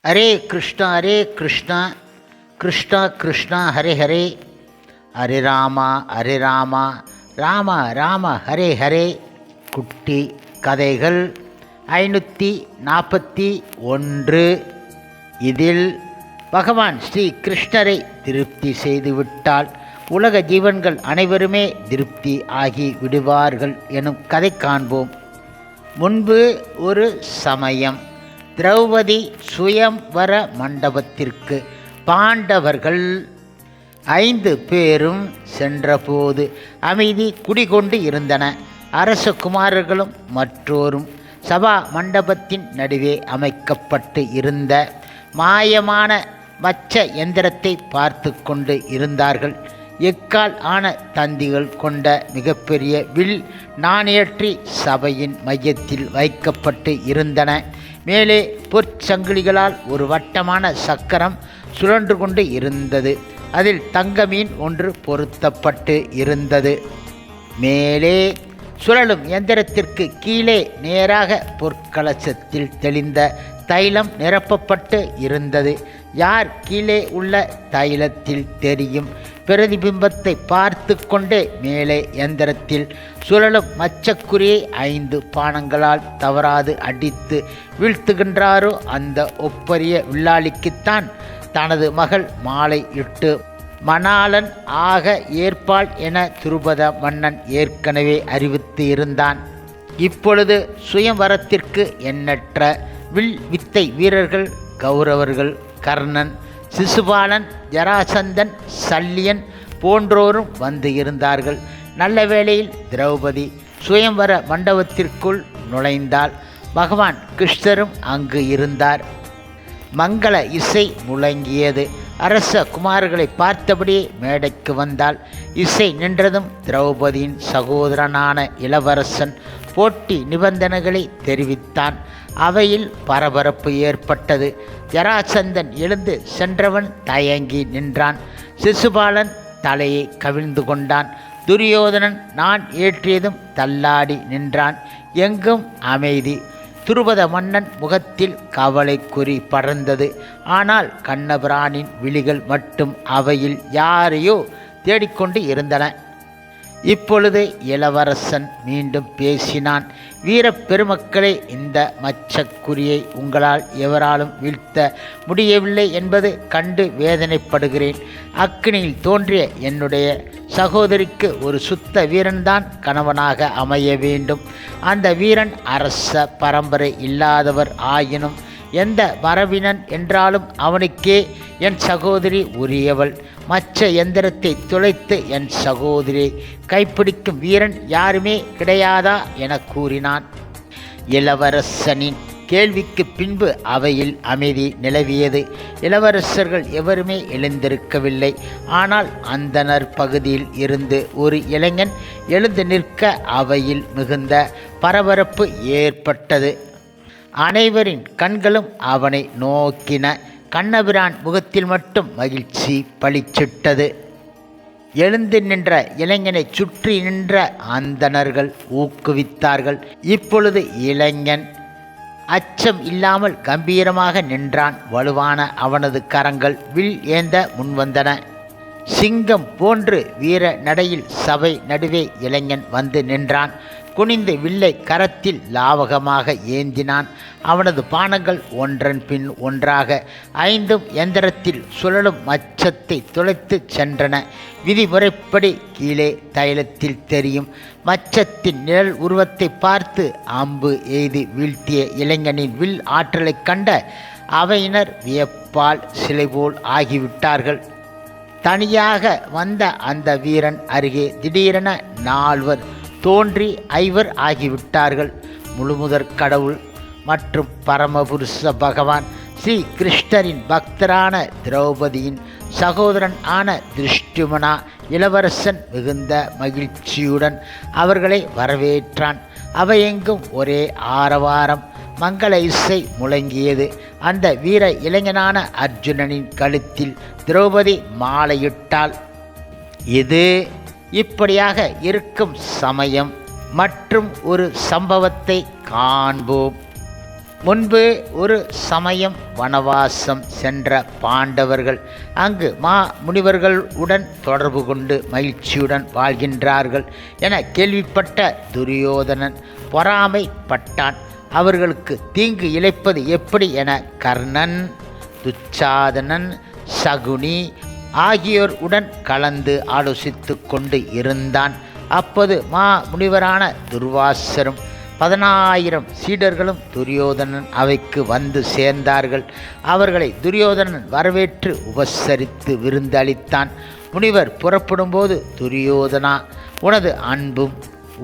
ஹரே கிருஷ்ணா கிருஷ்ணா கிருஷ்ணா ஹரே ஹரே, ஹரே ராமா ராம ராம ஹரே ஹரே. குட்டி கதைகள் 541. இதில் பகவான் ஸ்ரீ கிருஷ்ணரை திருப்தி செய்துவிட்டால் உலக ஜீவன்கள் அனைவருமே திருப்தி ஆகி விடுவார்கள் எனும் கதை காண்போம். முன்பு ஒரு சமயம் திரௌபதி சுயம்வர மண்டபத்திற்கு பாண்டவர்கள் 5 பேரும் சென்றபோது அமைதி குடிகொண்டு இருந்தன. அரசகுமாரர்களும் மற்றோரும் சபா மண்டபத்தின் நடுவே அமைக்கப்பட்டு இருந்த மாயமான மச்ச எந்திரத்தை பார்த்து கொண்டு இருந்தார்கள். எக்கால் ஆன தந்திகள் கொண்ட மிகப்பெரிய வில் நாணேற்றி சபையின் மையத்தில் வைக்கப்பட்டு இருந்தன. மேலே பொற்சங்கிலிகளால் ஒரு வட்டமான சக்கரம் சுழன்று கொண்டு இருந்தது. அதில் தங்க மீன் ஒன்று பொருத்தப்பட்டு இருந்தது. மேலே சுழலும் எந்திரத்திற்கு கீழே நேராக பொற்கலசத்தில் தெளிந்த தைலம் நிரப்பப்பட்டு இருந்தது. யார் கீழே உள்ள தைலத்தில் தெரியும் பிரதிபிம்பத்தை பார்த்து கொண்டே மேலே எந்திரத்தில் சுழலும் மச்சக்குறியை 5 பானங்களால் தவறாது அடித்து வீழ்த்துகின்றாரோ அந்த ஒப்பரிய வில்லாளிக்குத்தான் தனது மகள் மாலை இட்டு மணாளன் ஆக ஏற்பாள் என துருபத மன்னன் ஏற்கனவே அறிவித்து இருந்தான். இப்பொழுது சுயம்வரத்திற்கு எண்ணற்ற வில் வித்தை வீரர்கள் கௌரவர்கள் கர்ணன், சிசுபாலன், ஜராசந்தன், சல்லியன் போன்றோரும் வந்து இருந்தார்கள். நல்ல வேளையில் திரௌபதி சுயம்வர மண்டபத்திற்குள் நுழைந்தால் பகவான் கிருஷ்ணரும் அங்கு இருந்தார். மங்கள இசை முழங்கியது. அரச குமாரர்களை பார்த்தபடியே மேடைக்கு வந்தால் இசை நின்றதும் திரௌபதியின் சகோதரனான இளவரசன் போட்டி நிபந்தனைகளை தெரிவித்தான். அவையில் பரபரப்பு ஏற்பட்டது. ஜராசந்தன் எழுந்து சென்றவன் தயங்கி நின்றான். சிசுபாலன் தலையை கவிழ்ந்து கொண்டான். துரியோதனன் நான் ஏற்றியதும் தள்ளாடி நின்றான். எங்கும் அமைதி. துருபத மன்னன் முகத்தில் கவலை குறி படர்ந்தது. ஆனால் கண்ணபிரானின் விழிகள் மட்டும் அவையில் யாரையோ தேடிக்கொண்டு இருந்தன. இப்பொழுது இளவரசன் மீண்டும் பேசினான். வீரப் பெருமக்களே, இந்த மச்சக்குறியை உங்களால் எவராலும் வீழ்த்த முடியவில்லை என்பது கண்டு வேதனைப்படுகிறேன். அக்கினியில் தோன்றிய என்னுடைய சகோதரிக்கு ஒரு சுத்த வீரன்தான் கணவனாக அமைய வேண்டும். அந்த வீரன் அரச பரம்பரை இல்லாதவர் ஆயினும் எந்த மரபினன் என்றாலும் அவனுக்கே என் சகோதரி உரியவள். மச்ச எந்திரத்தை துளைத்து என் சகோதரியை கைப்பிடிக்கும் வீரன் யாருமே கிடையாதா என கூறினான். இளவரசனின் கேள்விக்கு பின்பு அவையில் அமைதி நிலவியது. இளவரசர்கள் எவருமே எழுந்திருக்கவில்லை. ஆனால் அந்தனர் பகுதியில் இருந்து ஒரு இளைஞன் எழுந்து நிற்க அவையில் மிகுந்த பரபரப்பு ஏற்பட்டது. அனைவரின் கண்களும் அவனை நோக்கின. கண்ணபிரான் முகத்தில் மட்டும் மகிழ்ச்சி பளிச்சிட்டது. எழுந்து நின்ற இளைஞனை சுற்றி நின்ற அந்தணர்கள் ஊக்குவித்தார்கள். இப்பொழுது இளைஞன் அச்சம் இல்லாமல் கம்பீரமாக நின்றான். வலுவான அவனது கரங்கள் வில் ஏந்த முன்வந்தன. சிங்கம் போன்று வீர நடையில் சபை நடுவே இளைஞன் வந்து நின்றான். குனிந்து வில்லை கரத்தில் லாவகமாக ஏந்தினான். அவனது பானங்கள் ஒன்றன் பின் ஒன்றாக 5 எந்திரத்தில் சுழலும் மச்சத்தை துளைத்து சென்றன. விதிமுறைப்படி கீழே தைலத்தில் தெரியும் மச்சத்தின் நிழல் உருவத்தை பார்த்து அம்பு எய்து வீழ்த்திய இளைஞனின் வில் ஆற்றலை கண்ட அவையினர் வியப்பால் சிலை போல் ஆகிவிட்டார்கள். தனியாக வந்த அந்த வீரன் அருகே திடீரென 4 தோன்றி 5 ஆகிவிட்டார்கள். முழுமுதற் கடவுள் மற்றும் பரமபுருஷ பகவான் ஸ்ரீ கிருஷ்ணரின் பக்தரான திரௌபதியின் சகோதரன் ஆன திருஷ்டுமனா இளவரசன் மிகுந்த மகிழ்ச்சியுடன் அவர்களை வரவேற்றான். அவையெங்கும் ஒரே ஆரவாரம், மங்கள இசை முழங்கியது. அந்த வீர இளைஞனான அர்ஜுனனின் கழுத்தில் திரௌபதி மாலையிட்டாள். இது இப்படியாக இருக்கும் சமயம் மற்றும் ஒரு சம்பவத்தை காண்போம். முன்பு ஒரு சமயம் வனவாசம் சென்ற பாண்டவர்கள் அங்கு முனிவர்களுடன் தொடர்பு கொண்டு மகிழ்ச்சியுடன் வாழ்கின்றார்கள் என கேள்விப்பட்ட துரியோதனன் பொறாமைப்பட்டான். அவர்களுக்கு தீங்கு இழைப்பது எப்படி என கர்ணன், துச்சாதனன், சகுனி ஆகியோருடன் கலந்து ஆலோசித்து கொண்டு இருந்தான். அப்போது முனிவரான துர்வாசரும் 10,000 சீடர்களும் துரியோதனன் அவைக்கு வந்து சேர்ந்தார்கள். அவர்களை துரியோதனன் வரவேற்று உபசரித்து விருந்தளித்தான். முனிவர் புறப்படும்போது, துரியோதனா, உனது அன்பும்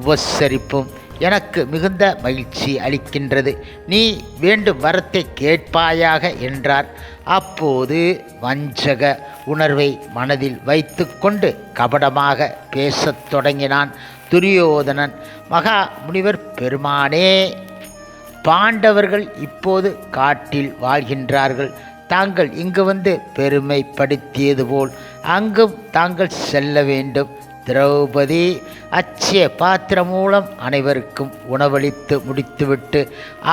உபசரிப்பும் எனக்கு மிகுந்த மகிழ்ச்சி அளிக்கின்றது. நீ வேண்டும் வரத்தை கேட்பாயாக என்றார். அப்போது வஞ்சக உணர்வை மனதில் வைத்து கொண்டு கபடமாக பேசத் தொடங்கினான் துரியோதனன். மகா முனிவர் பெருமானே, பாண்டவர்கள் இப்போது காட்டில் வாழ்கின்றார்கள். தாங்கள் இங்கு வந்து பெருமைப்படுத்தியது போல் அங்கும் தாங்கள் செல்ல வேண்டும். திரௌபதி அட்சய பாத்திரம் மூலம் அனைவருக்கும் உணவளித்து முடித்துவிட்டு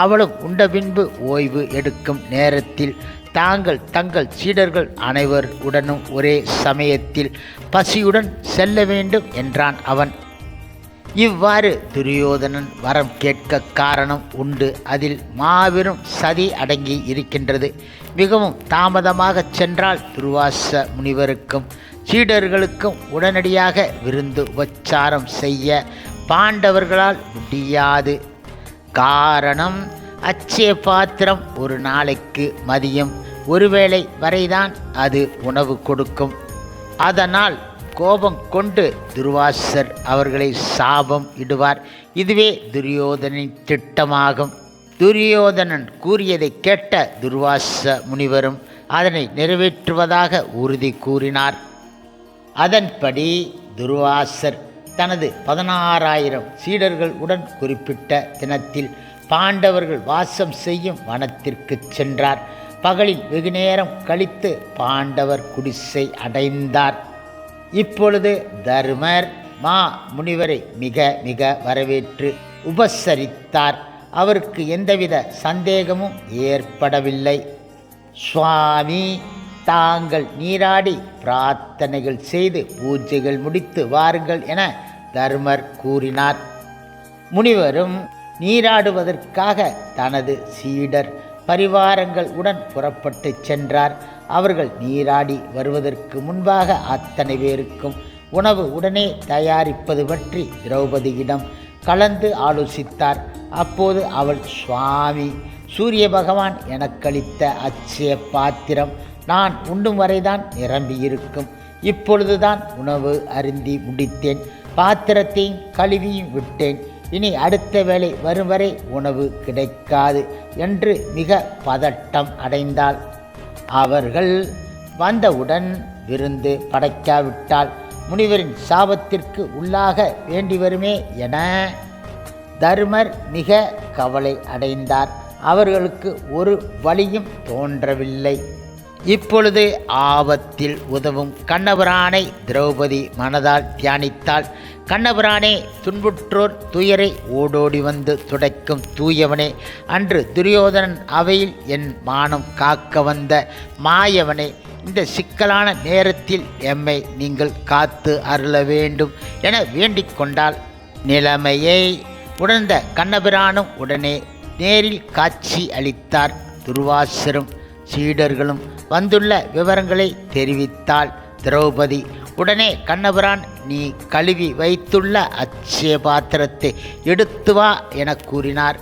அவளும் உண்ட பின்பு ஓய்வு எடுக்கும் நேரத்தில் தாங்கள் தங்கள் சீடர்கள் அனைவர் உடனும் ஒரே சமயத்தில் பசியுடன் செல்ல வேண்டும் என்றான் அவன். இவ்வாறு துரியோதனன் வரம் கேட்க காரணம் உண்டு. அதில் மாபெரும் சதி அடங்கி இருக்கின்றது. மிகவும் தாமதமாக சென்றால் துர்வாச முனிவருக்கும் சீடர்களுக்கும் உடனடியாக விருந்து உபச்சாரம் செய்ய பாண்டவர்களால் முடியாது. காரணம், அட்சய பாத்திரம் ஒரு நாளைக்கு மதியம் ஒருவேளை வரைதான் அது உணவு கொடுக்கும். அதனால் கோபம் கொண்டு துர்வாசர் அவர்களை சாபம் இடுவார். இதுவே துரியோதனின் திட்டமாகும். துரியோதனன் கூறியதை கேட்ட துர்வாச முனிவரும் அதனை நிறைவேற்றுவதாக உறுதி கூறினார். அதன்படி துர்வாசர் தனது 16,000 சீடர்கள் உடன் குறிப்பிட்ட தினத்தில் பாண்டவர்கள் வாசம் செய்யும் வனத்திற்கு சென்றார். பகலில் வெகுநேரம் கழித்து பாண்டவர் குடிசை அடைந்தார். இப்பொழுது தருமர் முனிவரை மிக மிக வரவேற்று உபசரித்தார். அவருக்கு எந்தவித சந்தேகமும் ஏற்படவில்லை. சுவாமி, தாங்கள் நீராடி பிரார்த்தனைகள் செய்து பூஜைகள் முடித்து வாருங்கள் என தர்மர் கூறினார். முனிவரும் நீராடுவதற்காக தனது சீடர் பரிவாரங்கள் உடன் புறப்பட்டு சென்றார். அவர்கள் நீராடி வருவதற்கு முன்பாக அத்தனை பேருக்கும் உணவு உடனே தயாரிப்பது பற்றி திரௌபதியிடம் கலந்து ஆலோசித்தார். அப்போது அவள், சுவாமி, சூரிய பகவான் எனக்களித்த அட்சய பாத்திரம் நான் உண்ணும் வரைதான் நிரம்பியிருக்கும். இப்பொழுதுதான் உணவு அருந்தி முடித்தேன். பாத்திரத்தையும் கழுவியும் விட்டேன். இனி அடுத்த வேளை வரும் வரை உணவு கிடைக்காது என்று மிக பதட்டம் அடைந்தாள். அவர்கள் வந்தவுடன் விருந்து படைக்காவிட்டால் முனிவரின் சாபத்திற்கு உள்ளாக வேண்டி வருமே என தருமர் மிக கவலை அடைந்தார். அவர்களுக்கு ஒரு வழியும் தோன்றவில்லை. இப்பொழுது ஆபத்தில் உதவும் கண்ணபிரானை திரௌபதி மனதால் தியானித்தாள். கண்ணபிரானே, துன்புற்றோர் துயரை ஓடோடி வந்து துடைக்கும் தூயவனே, அன்று துரியோதனன் அவையில் என் மானம் காக்க வந்த மாயவனே, இந்த சிக்கலான நேரத்தில் எம்மை நீங்கள் காத்து அருள வேண்டும் என வேண்டிக் கொண்டாள். நிலைமையை உணர்ந்த கண்ணபிரானும் உடனே நேரில் காட்சி அளித்தார். துர்வாசரும் சீடர்களும் வந்துள்ள விவரங்களை தெரிவித்தாள் திரௌபதி. உடனே கண்ணபிரான், நீ கழுவி வைத்துள்ள அட்சய பாத்திரத்தை எடுத்து வா என கூறினார்.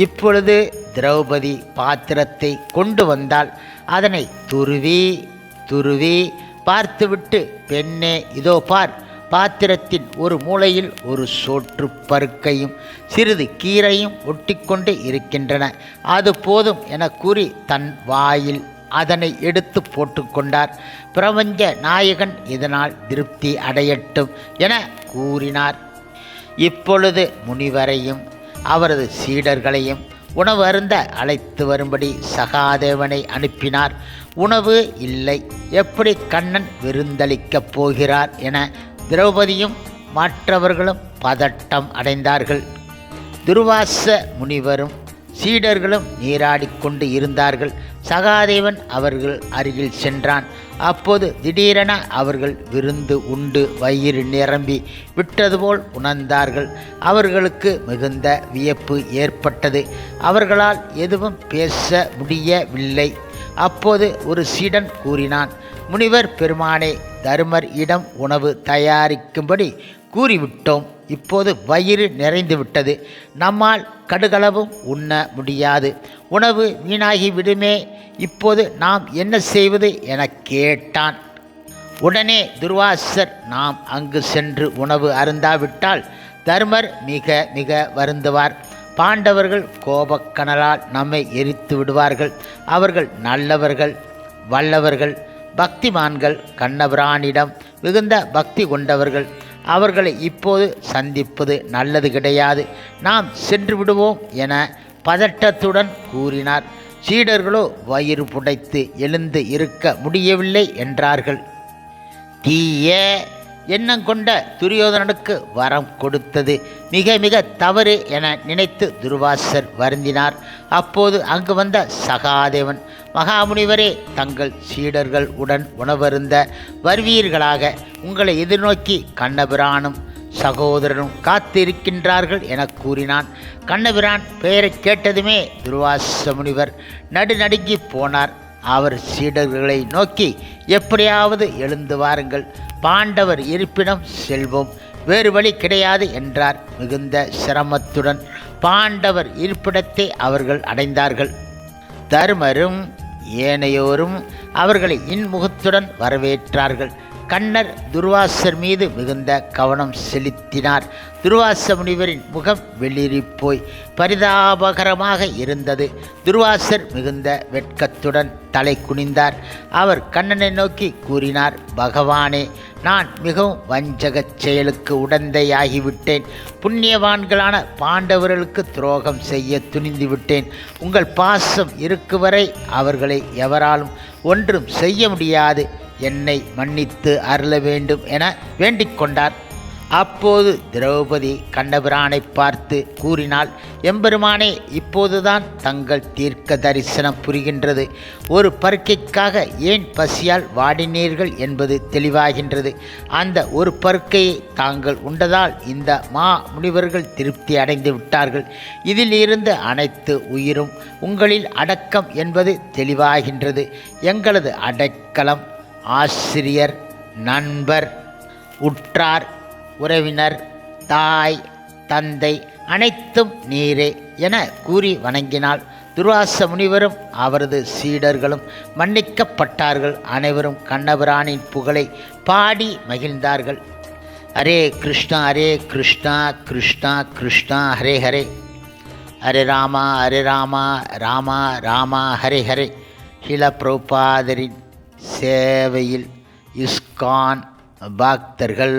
இப்பொழுது திரௌபதி பாத்திரத்தை கொண்டு வந்தாள். அதனை துருவி பார்த்துவிட்டு, பெண்ணே, இதோ பார், பாத்திரத்தின் ஒரு மூலையில் ஒரு சோற்று பருக்கையும் சிறிது கீரையும் ஒட்டிக்கொண்டு இருக்கின்றன. அது போதும் என கூறி தன் வாயில் அதனை எடுத்து போட்டுக்கொண்டார். பிரபஞ்ச நாயகன் இதனால் திருப்தி அடையட்டும் என கூறினார். இப்பொழுது முனிவரையும் அவரது சீடர்களையும் உணவு அருந்த அழைத்து வரும்படி சகாதேவனை அனுப்பினார். உணவு இல்லை, எப்படி கண்ணன் விருந்தளிக்கப் போகிறார் என திரௌபதியும் மற்றவர்களும் பதட்டம் அடைந்தார்கள். துர்வாச முனிவரும் சீடர்களும் நீராடிக்கொண்டு இருந்தார்கள். சகாதேவன் அவர்கள் அருகில் சென்றான். அப்போது திடீரென அவர்கள் விருந்து உண்டு வயிறு நிரம்பி விட்டது போல் உணர்ந்தார்கள். அவர்களுக்கு மிகுந்த வியப்பு ஏற்பட்டது. அவர்களால் எதுவும் பேச முடியவில்லை. அப்போது ஒரு சீடன் கூறினான், முனிவர் பெருமானே, தருமர் இடம் உணவு தயாரிக்கும்படி கூறிவிட்டோம். இப்போது வயிறு நிறைந்து விட்டது. நம்மால் கடுகளவும் உண்ண முடியாது. உணவு வீணாகி விடுமே. இப்போது நாம் என்ன செய்வது என கேட்டான். உடனே துர்வாசர், நாம் அங்கு சென்று உணவு அருந்தாவிட்டால் தருமர் மிக மிக வருந்துவார். பாண்டவர்கள் கோபக்கனலால் நம்மை எரித்து விடுவார்கள். அவர்கள் நல்லவர்கள், வல்லவர்கள், பக்திமான்கள், கண்ணபிரானிடம் மிகுந்த பக்தி கொண்டவர்கள். அவர்களை இப்போது சந்திப்பது நல்லது கிடையாது. நாம் சென்று விடுவோம் என பதட்டத்துடன் கூறினார். சீடர்களோ வயிறு புடைத்து எழுந்து இருக்க முடியவில்லை என்றார்கள். தீய எண்ணம் கொண்ட துரியோதனனுக்கு வரம் கொடுத்தது மிக மிக தவறு என நினைத்து துர்வாசர் வருந்தினார். அப்போது அங்கு வந்த சகாதேவன், மகாமுனிவரே, தங்கள் சீடர்கள் உடன் உணவருந்த வருவீர்களாக. உங்களை எதிர்நோக்கி கண்ணபிரானும் சகோதரனும் காத்திருக்கின்றார்கள் என கூறினான். கண்ணபிரான் பெயரை கேட்டதுமே துர்வாச முனிவர் நடுநடுங்கி போனார். அவர் சீடர்களை நோக்கி, எப்படியாவது எழுந்து வாருங்கள், பாண்டவர் இருப்பிடம் செல்வோம், வேறு வழி கிடையாது என்றார். மிகுந்த சிரமத்துடன் பாண்டவர் இருப்பிடத்தை அவர்கள் அடைந்தார்கள். தருமரும் ஏனையோரும் அவர்களை இன்முகத்துடன் வரவேற்றார்கள். கண்ணர் துர்வாசர் மீது மிகுந்த கவனம் செலுத்தினார். துர்வாச முனிவரின் முகம் வெளிரி போய் பரிதாபகரமாக இருந்தது. துர்வாசர் மிகுந்த வெட்கத்துடன் தலை குனிந்தார். அவர் கண்ணனை நோக்கி கூறினார், பகவானே, நான் மிகவும் வஞ்சகச் செயலுக்கு உடந்தையாகிவிட்டேன். புண்ணியவான்களான பாண்டவர்களுக்கு துரோகம் செய்ய துணிந்துவிட்டேன். உங்கள் பாசம் இருக்குவரை அவர்களை எவராலும் ஒன்றும் செய்ய முடியாது. என்னை மன்னித்து அருள வேண்டும் என வேண்டிக் கொண்டார். அப்போது திரௌபதி கண்ணபிரானை பார்த்து கூறினாள், எம்பெருமானே, இப்போதுதான் தங்கள் தீர்க்க தரிசனம் புரிகின்றது. ஒரு பருக்கைக்காக ஏன் பசியால் வாடினீர்கள் என்பது தெளிவாகின்றது. அந்த ஒரு பருக்கையை தாங்கள் உண்டதால் இந்த முனிவர்கள் திருப்தி அடைந்து விட்டார்கள். இதில் இருந்து அனைத்து உயிரும் உங்களில் அடக்கம் என்பது தெளிவாகின்றது. எங்களது அடைக்கலம் ஆசிரியர், நண்பர், உற்றார், உறவினர், தாய், தந்தை அனைத்தும் நீரே என கூறி வணங்கினாள். துர்வாச முனிவரும் அவரது சீடர்களும் மன்னிக்கப்பட்டார்கள். அனைவரும் கண்ணபிரானின் புகழை பாடி மகிழ்ந்தார்கள். ஹரே கிருஷ்ணா ஹரே கிருஷ்ணா கிருஷ்ணா கிருஷ்ணா ஹரே ஹரே, ஹரே ராமா ராமா ராமா ஹரே ஹரே. ஷீல பிரபுபாதரின் சேவையில் இஸ்கான் பக்தர்கள்